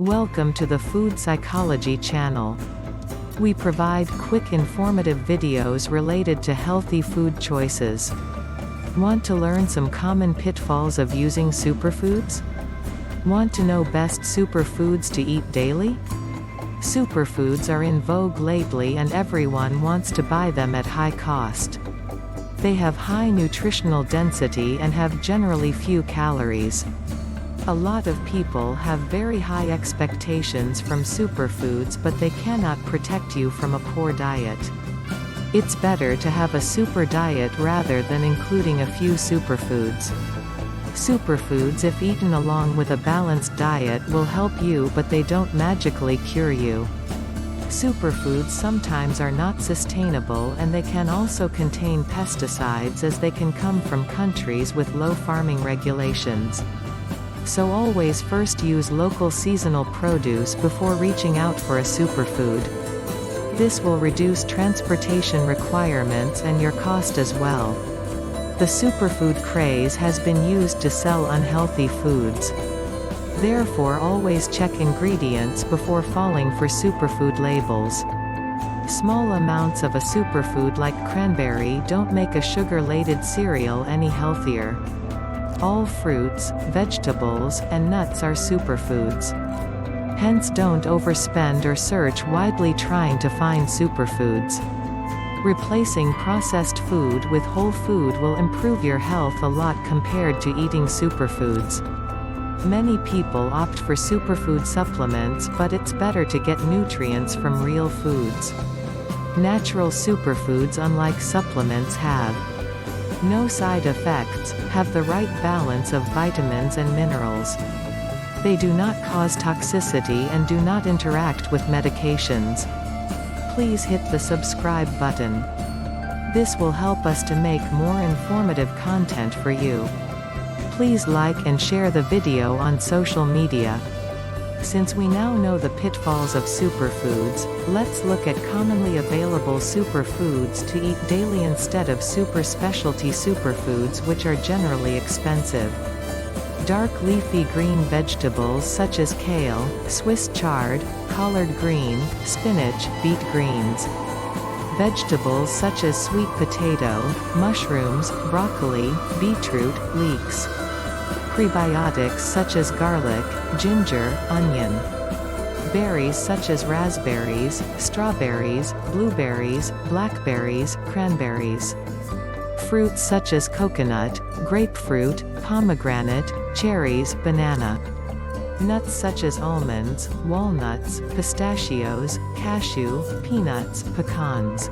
Welcome to the Food Psychology channel. We provide quick informative videos related to healthy food choices. Want to learn some common pitfalls of using superfoods? Want to know best superfoods to eat daily? Superfoods are in vogue lately and everyone wants to buy them at high cost. They have high nutritional density and have generally few calories. A lot of people have very high expectations from superfoods, but they cannot protect you from a poor diet. It's better to have a super diet rather than including a few superfoods. Superfoods, if eaten along with a balanced diet, will help you, but they don't magically cure you. Superfoods sometimes are not sustainable, and they can also contain pesticides as they can come from countries with low farming regulations. So always first use local seasonal produce before reaching out for a superfood. This will reduce transportation requirements and your cost as well. The superfood craze has been used to sell unhealthy foods. Therefore, always check ingredients before falling for superfood labels. Small amounts of a superfood like cranberry don't make a sugar-laden cereal any healthier. All fruits, vegetables, and nuts are superfoods. Hence, don't overspend or search widely trying to find superfoods. Replacing processed food with whole food will improve your health a lot compared to eating superfoods. Many people opt for superfood supplements, but it's better to get nutrients from real foods. Natural superfoods, unlike supplements, have no side effects, have the right balance of vitamins and minerals. They do not cause toxicity and do not interact with medications. Please hit the subscribe button. This will help us to make more informative content for you. Please like and share the video on social media. Since we now know the pitfalls of superfoods, let's look at commonly available superfoods to eat daily instead of super specialty superfoods, which are generally expensive. Dark leafy green vegetables such as kale, Swiss chard, collard green, spinach, beet greens. Vegetables such as sweet potato, mushrooms, broccoli, beetroot, leeks. Prebiotics such as garlic, ginger, onion. Berries such as raspberries, strawberries, blueberries, blackberries, cranberries. Fruits such as coconut, grapefruit, pomegranate, cherries, banana. Nuts such as almonds, walnuts, pistachios, cashew, peanuts, pecans.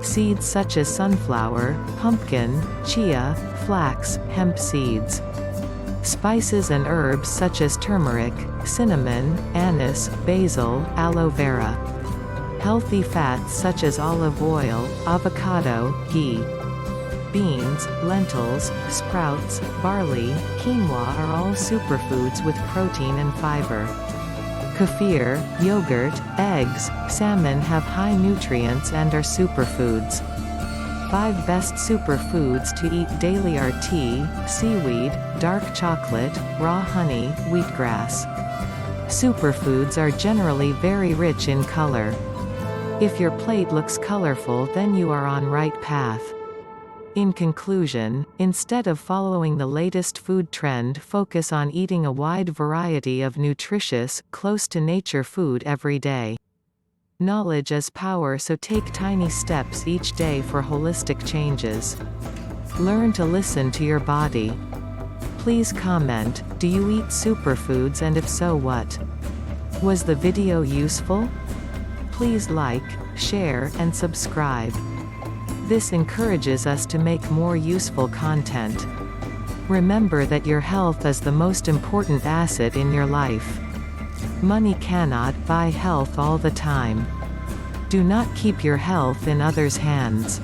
Seeds such as sunflower, pumpkin, chia, flax, hemp seeds. Spices and herbs such as turmeric, cinnamon, anise, basil, aloe vera. Healthy fats such as olive oil, avocado, ghee. Beans, lentils, sprouts, barley, quinoa are all superfoods with protein and fiber. Kefir, yogurt, eggs, salmon have high nutrients and are superfoods. 5 best superfoods to eat daily are tea, seaweed, dark chocolate, raw honey, wheatgrass. Superfoods are generally very rich in color. If your plate looks colorful, then you are on right path. In conclusion, instead of following the latest food trend, focus on eating a wide variety of nutritious, close-to-nature food every day. Knowledge is power, so take tiny steps each day for holistic changes. Learn to listen to your body. Please comment, do you eat superfoods, and if so, what? Was the video useful? Please like, share, and subscribe. This encourages us to make more useful content. Remember that your health is the most important asset in your life. Money cannot buy health all the time. Do not keep your health in others' hands.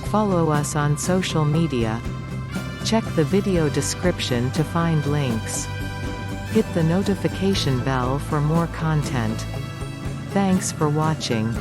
Follow us on social media. Check the video description to find links. Hit the notification bell for more content. Thanks for watching.